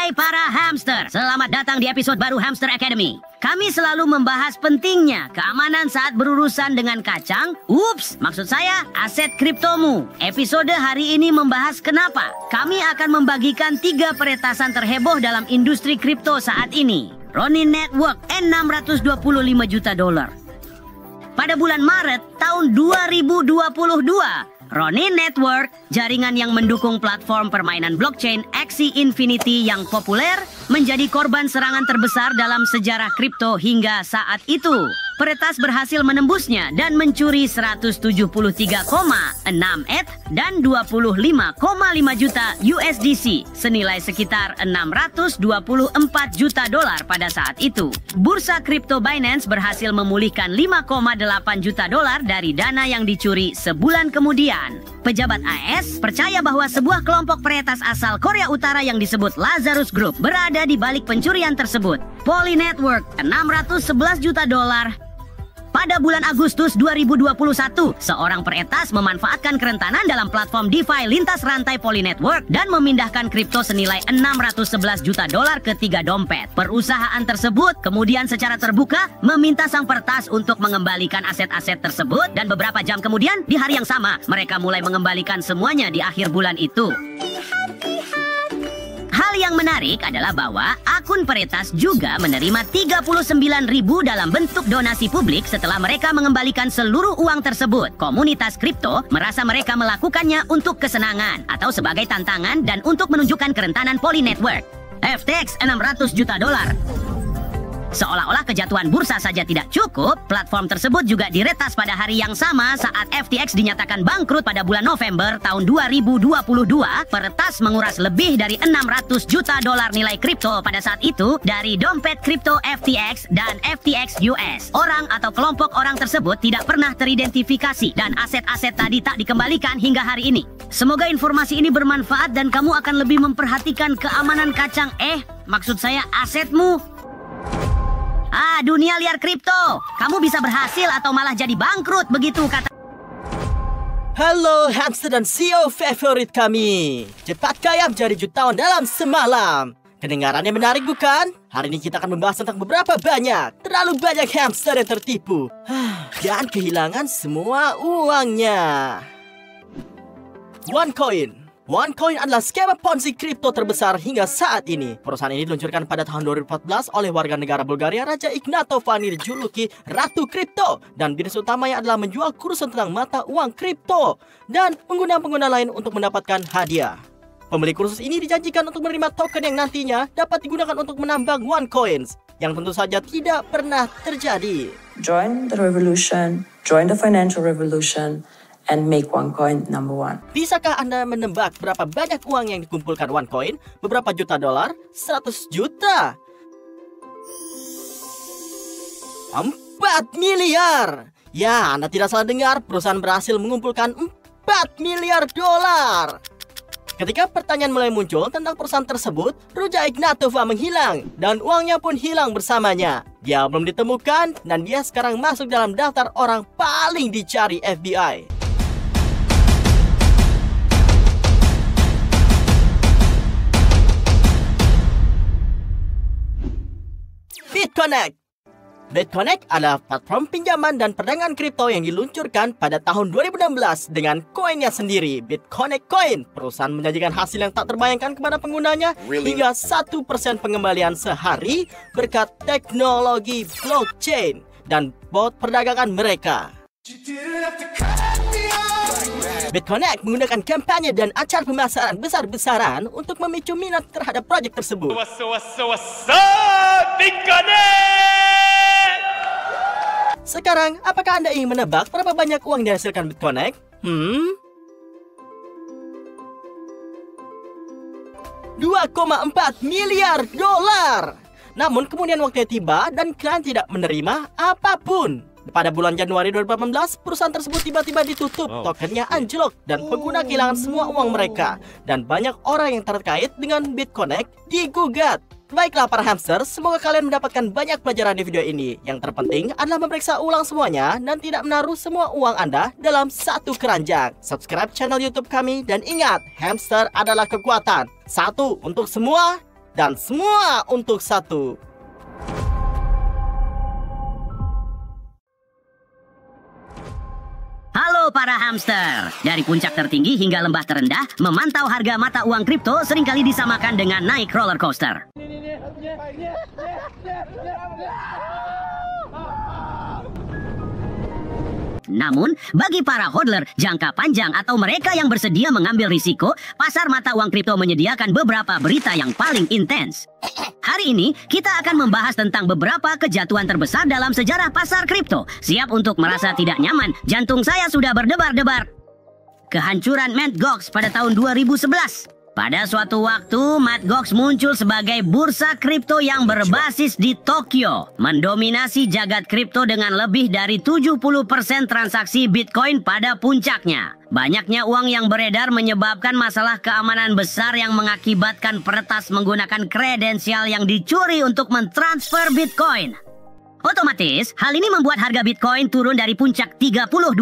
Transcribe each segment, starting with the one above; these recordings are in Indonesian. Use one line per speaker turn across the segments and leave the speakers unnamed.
Hai para hamster, selamat datang di episode baru Hamster Academy. Kami selalu membahas pentingnya keamanan saat berurusan dengan kacang. Maksud saya aset kriptomu. Episode hari ini membahas kenapa kami akan membagikan 3 peretasan terheboh dalam industri kripto saat ini. Ronin Network $625 juta. Pada bulan Maret tahun 2022, Ronin Network, jaringan yang mendukung platform permainan blockchain Axie Infinity yang populer, menjadi korban serangan terbesar dalam sejarah kripto hingga saat itu. Peretas berhasil menembusnya dan mencuri 173,6 ETH dan 25,5 juta USDC, senilai sekitar $624 juta pada saat itu. Bursa kripto Binance berhasil memulihkan $5,8 juta dari dana yang dicuri sebulan kemudian. Pejabat AS percaya bahwa sebuah kelompok peretas asal Korea Utara yang disebut Lazarus Group berada di balik pencurian tersebut. Poly Network $611 juta. Pada bulan Agustus 2021, seorang peretas memanfaatkan kerentanan dalam platform DeFi lintas rantai Poly Network dan memindahkan kripto senilai $611 juta ke 3 dompet. Perusahaan tersebut kemudian secara terbuka meminta sang peretas untuk mengembalikan aset-aset tersebut, dan beberapa jam kemudian di hari yang sama mereka mulai mengembalikan semuanya di akhir bulan itu. Hal yang menarik adalah bahwa akun peretas juga menerima 39.000 dalam bentuk donasi publik setelah mereka mengembalikan seluruh uang tersebut. Komunitas kripto merasa mereka melakukannya untuk kesenangan atau sebagai tantangan dan untuk menunjukkan kerentanan Poly Network. FTX $600 juta. Seolah-olah kejatuhan bursa saja tidak cukup, platform tersebut juga diretas pada hari yang sama saat FTX dinyatakan bangkrut pada bulan November tahun 2022. Peretas menguras lebih dari $600 juta nilai kripto pada saat itu dari dompet kripto FTX dan FTX US. Orang atau kelompok orang tersebut tidak pernah teridentifikasi dan aset-aset tadi tak dikembalikan hingga hari ini. Semoga informasi ini bermanfaat dan kamu akan lebih memperhatikan keamanan kacang. Maksud saya asetmu. Dunia liar kripto. Kamu bisa berhasil atau malah jadi bangkrut, begitu kata.
Halo hamster dan CEO favorit kami. Cepat kaya menjadi jutawan dalam semalam. Kedengarannya menarik bukan? Hari ini kita akan membahas tentang terlalu banyak hamster yang tertipu dan kehilangan semua uangnya. OneCoin. OneCoin adalah skema Ponzi kripto terbesar hingga saat ini. Perusahaan ini diluncurkan pada tahun 2014 oleh warga negara Bulgaria Raja Ignatovani, dijuluki Ratu Kripto, dan bisnis utamanya adalah menjual kursus tentang mata uang kripto dan pengguna-pengguna lain untuk mendapatkan hadiah. Pembeli kursus ini dijanjikan untuk menerima token yang nantinya dapat digunakan untuk menambang OneCoins, yang tentu saja tidak pernah terjadi.
Join the revolution, join the financial revolution, and make OneCoin number 1.
Bisakah Anda menebak berapa banyak uang yang dikumpulkan OneCoin? Beberapa juta dolar? 100 juta? 4 miliar! Ya, Anda tidak salah dengar, perusahaan berhasil mengumpulkan 4 miliar dolar. Ketika pertanyaan mulai muncul tentang perusahaan tersebut, Ruja Ignatova menghilang dan uangnya pun hilang bersamanya. Dia belum ditemukan dan dia sekarang masuk dalam daftar orang paling dicari FBI. BitConnect. BitConnect adalah platform pinjaman dan perdagangan kripto yang diluncurkan pada tahun 2016 dengan koinnya sendiri, BitConnect Coin. Perusahaan menjanjikan hasil yang tak terbayangkan kepada penggunanya, hingga 1% pengembalian sehari berkat teknologi blockchain dan bot perdagangan mereka. BitConnect menggunakan kampanye dan acara pemasaran besar-besaran untuk memicu minat terhadap proyek tersebut. Sekarang, apakah Anda ingin menebak berapa banyak uang yang dihasilkan BitConnect? 2,4 miliar dolar. Namun kemudian waktunya tiba dan kalian tidak menerima apapun. Pada bulan Januari 2018, perusahaan tersebut tiba-tiba ditutup, tokennya anjlok, dan pengguna kehilangan semua uang mereka. Dan banyak orang yang terkait dengan BitConnect digugat. Baiklah para hamster, semoga kalian mendapatkan banyak pelajaran di video ini. Yang terpenting adalah memeriksa ulang semuanya dan tidak menaruh semua uang Anda dalam satu keranjang. Subscribe channel YouTube kami dan ingat, hamster adalah kekuatan. Satu untuk semua, dan semua untuk satu.
Halo para hamster. Dari puncak tertinggi hingga lembah terendah, memantau harga mata uang kripto seringkali disamakan dengan naik roller coaster. Namun, bagi para hodler jangka panjang atau mereka yang bersedia mengambil risiko, pasar mata uang kripto menyediakan beberapa berita yang paling intens. Hari ini, kita akan membahas tentang beberapa kejatuhan terbesar dalam sejarah pasar kripto. Siap untuk merasa tidak nyaman? Jantung saya sudah berdebar-debar. Kehancuran Mt. Gox pada tahun 2011. Pada suatu waktu, Mt. Gox muncul sebagai bursa kripto yang berbasis di Tokyo, mendominasi jagat kripto dengan lebih dari 70% transaksi Bitcoin pada puncaknya. Banyaknya uang yang beredar menyebabkan masalah keamanan besar yang mengakibatkan peretas menggunakan kredensial yang dicuri untuk mentransfer Bitcoin. Otomatis, hal ini membuat harga Bitcoin turun dari puncak $32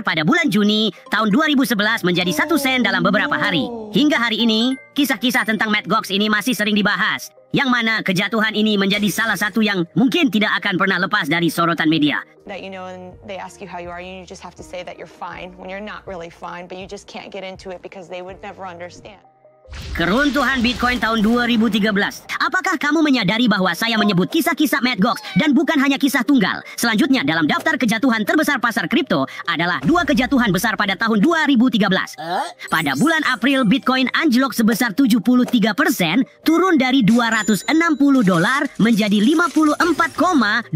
pada bulan Juni tahun 2011 menjadi 1 sen dalam beberapa hari. Hingga hari ini, kisah-kisah tentang Mt. Gox ini masih sering dibahas, yang mana kejatuhan ini menjadi salah satu yang mungkin tidak akan pernah lepas dari sorotan media.
That you know, and they ask you how you are, you just have to say that you're fine when you're not really fine, but you just can't get into it because they would never understand.
Keruntuhan Bitcoin tahun 2013. Apakah kamu menyadari bahwa saya menyebut kisah-kisah Mt. Gox dan bukan hanya kisah tunggal? Selanjutnya dalam daftar kejatuhan terbesar pasar kripto adalah 2 kejatuhan besar pada tahun 2013. Pada bulan April, Bitcoin anjlok sebesar 73%, turun dari $260 menjadi $54,25.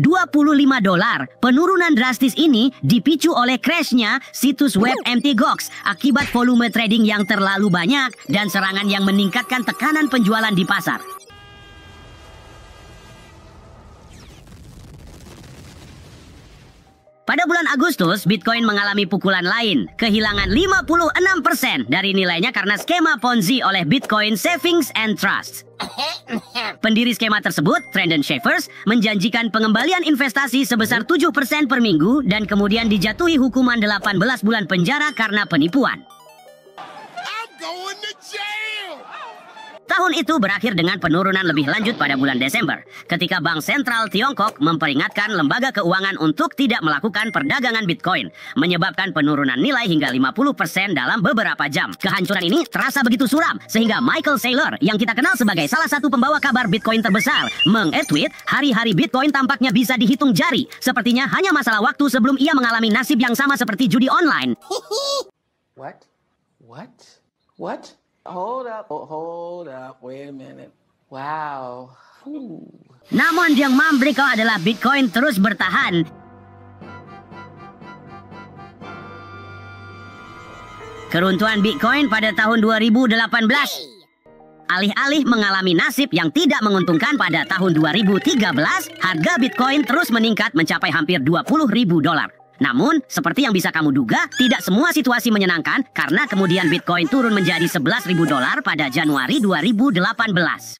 Penurunan drastis ini dipicu oleh crashnya situs web Mt. Gox akibat volume trading yang terlalu banyak dan serangan yang meningkatkan tekanan penjualan di pasar. Pada bulan Agustus, Bitcoin mengalami pukulan lain, kehilangan 56% dari nilainya karena skema Ponzi oleh Bitcoin Savings and Trust. Pendiri skema tersebut, Trendon Schaeffers, menjanjikan pengembalian investasi sebesar 7% per minggu dan kemudian dijatuhi hukuman 18 bulan penjara karena penipuan. Tahun itu berakhir dengan penurunan lebih lanjut pada bulan Desember, ketika Bank Sentral Tiongkok memperingatkan lembaga keuangan untuk tidak melakukan perdagangan Bitcoin, menyebabkan penurunan nilai hingga 50% dalam beberapa jam. Kehancuran ini terasa begitu suram, sehingga Michael Saylor, yang kita kenal sebagai salah satu pembawa kabar Bitcoin terbesar, meng-tweet, hari-hari Bitcoin tampaknya bisa dihitung jari. Sepertinya hanya masalah waktu sebelum ia mengalami nasib yang sama seperti judi online.
What? Hold up, wait a minute. Wow.
Namun yang membriko adalah Bitcoin terus bertahan. Keruntuhan Bitcoin pada tahun 2018. Alih-alih mengalami nasib yang tidak menguntungkan pada tahun 2013, harga Bitcoin terus meningkat mencapai hampir $20.000. Namun, seperti yang bisa kamu duga, tidak semua situasi menyenangkan karena kemudian Bitcoin turun menjadi $11.000 pada Januari 2018.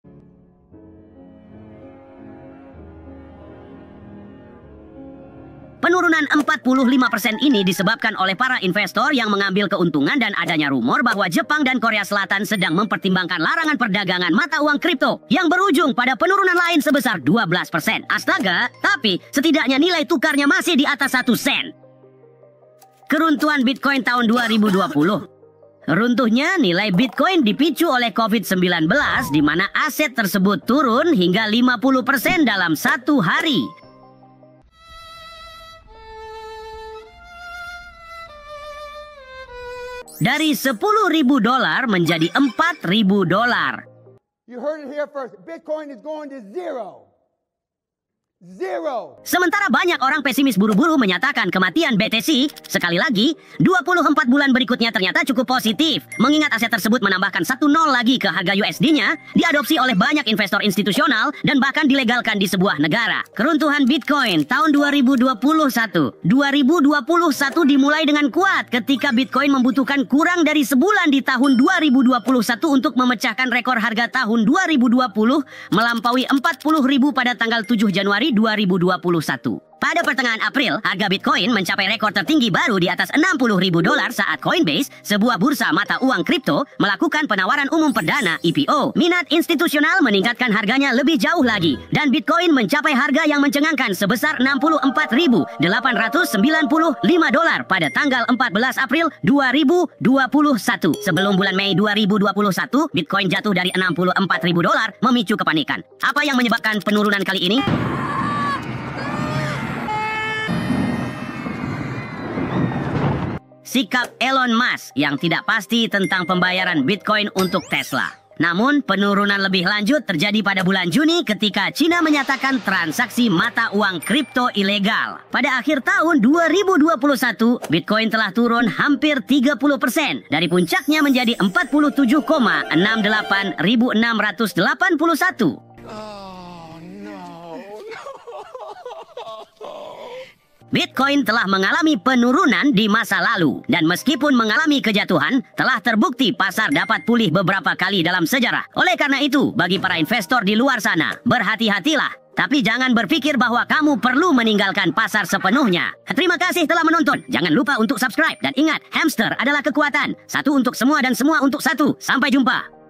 Penurunan 45% ini disebabkan oleh para investor yang mengambil keuntungan dan adanya rumor bahwa Jepang dan Korea Selatan sedang mempertimbangkan larangan perdagangan mata uang kripto yang berujung pada penurunan lain sebesar 12%. Astaga, tapi setidaknya nilai tukarnya masih di atas 1 sen. Keruntuhan Bitcoin tahun 2020. Runtuhnya nilai Bitcoin dipicu oleh COVID-19 di mana aset tersebut turun hingga 50% dalam 1 hari. Dari $10.000 menjadi $4.000.
You heard it here first. Bitcoin is going to zero.
Sementara banyak orang pesimis buru-buru menyatakan kematian BTC, sekali lagi, 24 bulan berikutnya ternyata cukup positif. Mengingat aset tersebut menambahkan 1 nol lagi ke harga USD-nya, diadopsi oleh banyak investor institusional, dan bahkan dilegalkan di sebuah negara. Keruntuhan Bitcoin tahun 2021. 2021 dimulai dengan kuat ketika Bitcoin membutuhkan kurang dari sebulan di tahun 2021 untuk memecahkan rekor harga tahun 2020, melampaui 40.000 pada tanggal 7 Januari Januari 2021. Pada pertengahan April, harga Bitcoin mencapai rekor tertinggi baru di atas $60.000 saat Coinbase, sebuah bursa mata uang kripto, melakukan penawaran umum perdana (IPO). Minat institusional meningkatkan harganya lebih jauh lagi, dan Bitcoin mencapai harga yang mencengangkan sebesar $64.895 pada tanggal 14 April 2021. Sebelum bulan Mei 2021, Bitcoin jatuh dari $64.000, memicu kepanikan. Apa yang menyebabkan penurunan kali ini? Sikap Elon Musk yang tidak pasti tentang pembayaran Bitcoin untuk Tesla. Namun, penurunan lebih lanjut terjadi pada bulan Juni ketika China menyatakan transaksi mata uang kripto ilegal. Pada akhir tahun 2021, Bitcoin telah turun hampir 30% dari puncaknya menjadi 47,68.681. Bitcoin telah mengalami penurunan di masa lalu, dan meskipun mengalami kejatuhan, telah terbukti pasar dapat pulih beberapa kali dalam sejarah. Oleh karena itu, bagi para investor di luar sana, berhati-hatilah. Tapi jangan berpikir bahwa kamu perlu meninggalkan pasar sepenuhnya. Terima kasih telah menonton. Jangan lupa untuk subscribe, dan ingat, hamster adalah kekuatan. Satu untuk semua dan semua untuk satu. Sampai jumpa.